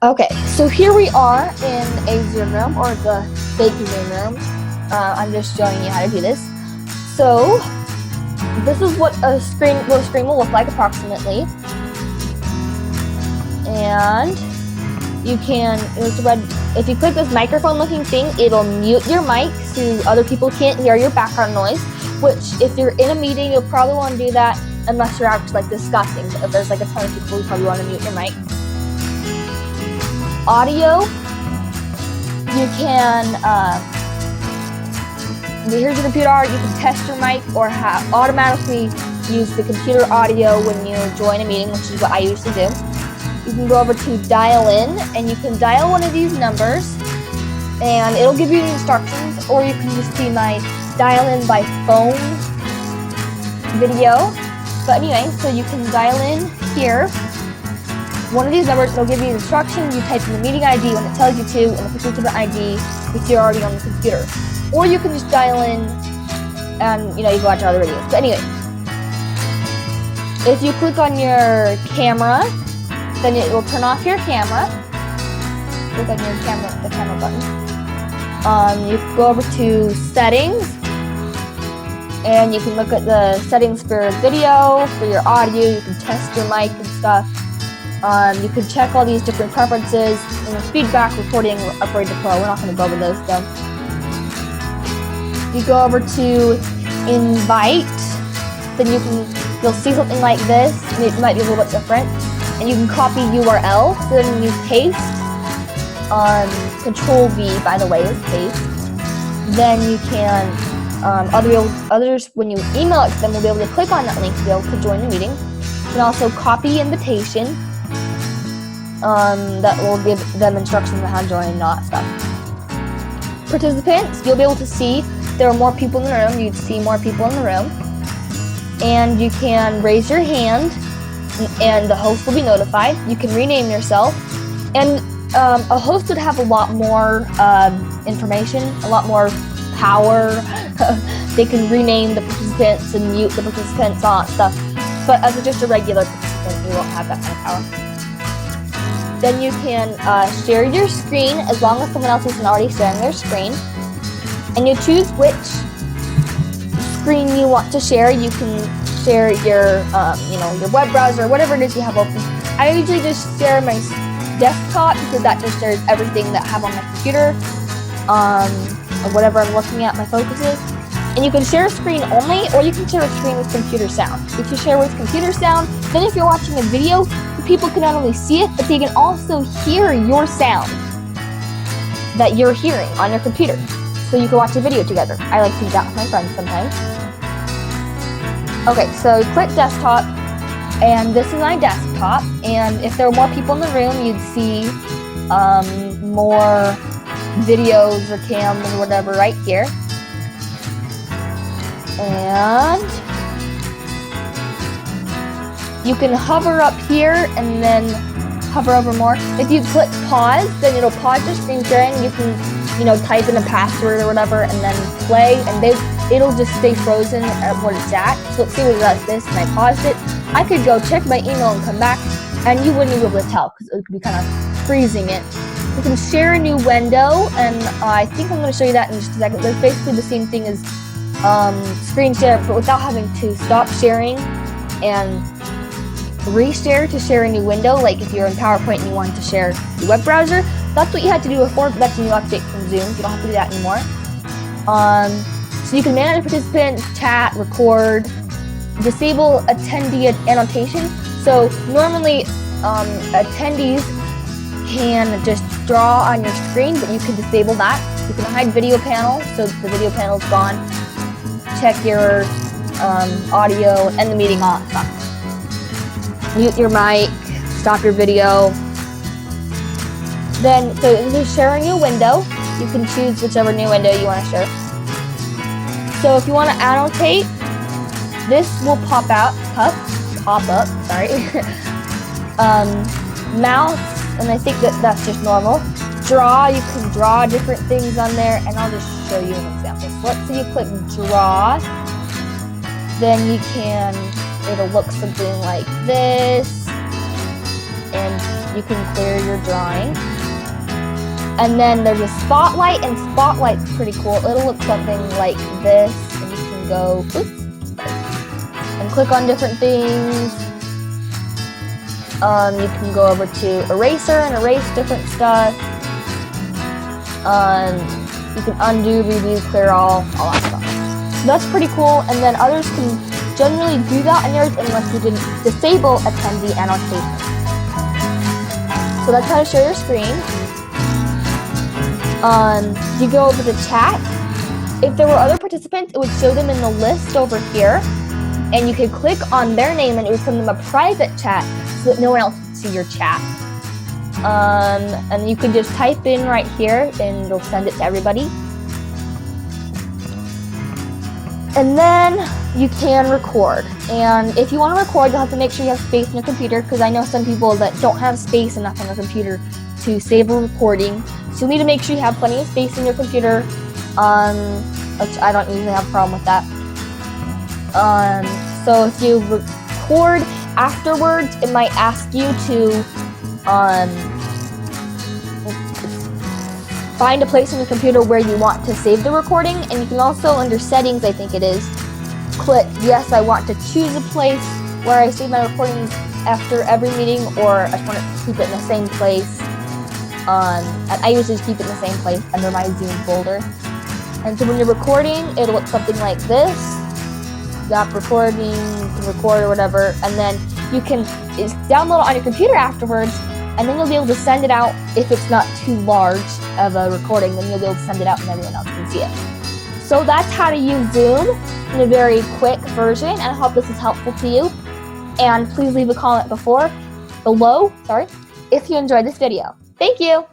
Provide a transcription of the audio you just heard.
Okay, so here we are in a Zoom room, or the fake Zoom room. I'm just showing you how to do this. So this is what a screen will look like approximately. And you can, if you click this microphone looking thing, it'll mute your mic so other people can't hear your background noise, which if you're in a meeting, you'll probably want to do that unless you're actually like discussing. If there's like a ton of people, you probably want to mute your mic. Audio, you can, here's your computer, you can test your mic or automatically use the computer audio when you join a meeting, which is what I usually do. You can go over to dial in, and you can dial one of these numbers, and it'll give you the instructions, or you can just see my dial in by phone video. But anyway, so you can dial in here. One of these numbers, it'll give you the instructions. You type in the meeting ID when it tells you to, and if it's the ID, if you're already on the computer. Or you can just dial in and, you can watch other videos. But anyway, if you click on your camera, then it will turn off your camera. Click on your camera, the camera button. You can go over to settings, and you can look at the settings for video, for your audio. You can test your mic and stuff. You can check all these different preferences, feedback, recording, upgrade to pro. We're not going to go over those though. You go over to invite, then you'll see something like this. It might be a little bit different, and you can copy URL. So then you paste. Control V, by the way, is paste. Then you can others when you email it to them will be able to click on that link to be able to join the meeting. You can also copy invitation. That will give them instructions on how to join and all that stuff. Participants, you'll be able to see there are more people in the room. You'd see more people in the room. And you can raise your hand, and the host will be notified. You can rename yourself. And a host would have a lot more information, a lot more power. They can rename the participants and mute the participants, all that stuff. But as just a regular participant, you won't have that kind of power. Then you can share your screen as long as someone else isn't already sharing their screen. And you choose which screen you want to share. You can share your, your web browser, whatever it is you have open. I usually just share my desktop because that just shares everything that I have on my computer, or whatever I'm looking at, my focuses. And you can share a screen only, or you can share a screen with computer sound. If you share with computer sound, then if you're watching a video, people can not only see it, but they can also hear your sound that you're hearing on your computer. So you can watch a video together. I like to do that with my friends sometimes. Okay, so click desktop, and this is my desktop. And if there were more people in the room, you'd see more videos or cams or whatever right here. And you can hover up here and then hover over more. If you click pause, then it'll pause your screen sharing. You can, type in a password or whatever and then play, and it'll just stay frozen at what it's at. So let's see what it does this, and I paused it. I could go check my email and come back, and you wouldn't be able to tell because it could be kind of freezing it. You can share a new window, and I think I'm going to show you that in just a second. It's basically the same thing as screen share, but without having to stop sharing and reshare to share a new window. Like if you're in PowerPoint and you wanted to share your web browser, that's what you had to do before, but that's a new update from Zoom. You don't have to do that anymore. So you can manage participants, chat, record, disable attendee annotation. So normally attendees can just draw on your screen, but you can disable that. You can hide video panel, so the video panel is gone. Check your audio, end the meeting, all that stuff. Mute your mic, stop your video. Then, so this is sharing a new window. You can choose whichever new window you want to share. So if you want to annotate, this will pop up, sorry. Mouse, and I think that's just normal. Draw, you can draw different things on there, and I'll just show you an example. So let's say you click draw, then it'll look something like this. and you can clear your drawing. And then there's a spotlight, and spotlight's pretty cool. It'll look something like this, and you can go, oops, and click on different things. You can go over to eraser and erase different stuff. You can undo, redo, clear all that stuff. So that's pretty cool, and then others can generally do that in theirs unless you didn't disable attendee annotation. So that's how to share your screen. You go over to chat. If there were other participants, it would show them in the list over here, and you could click on their name and it would send them a private chat so that no one else can see your chat. And you could just type in right here and it'll send it to everybody. And then you can record. And if you want to record, you'll have to make sure you have space in your computer, because I know some people that don't have space enough on their computer to save a recording. So you'll need to make sure you have plenty of space in your computer, which I don't usually have a problem with that. So if you record afterwards, it might ask you to find a place on your computer where you want to save the recording, and you can also, under settings, I think it is, click yes, I want to choose a place where I save my recordings after every meeting, or I just want to keep it in the same place. And I usually keep it in the same place under my Zoom folder. And so when you're recording, it'll look something like this. Stop recording, you can record or whatever, and then you can download it on your computer afterwards, and then you'll be able to send it out. If it's not too large of a recording, then you'll be able to send it out and everyone else can see it. So that's how to use Zoom in a very quick version, and I hope this is helpful to you. And please leave a comment below, if you enjoyed this video. Thank you!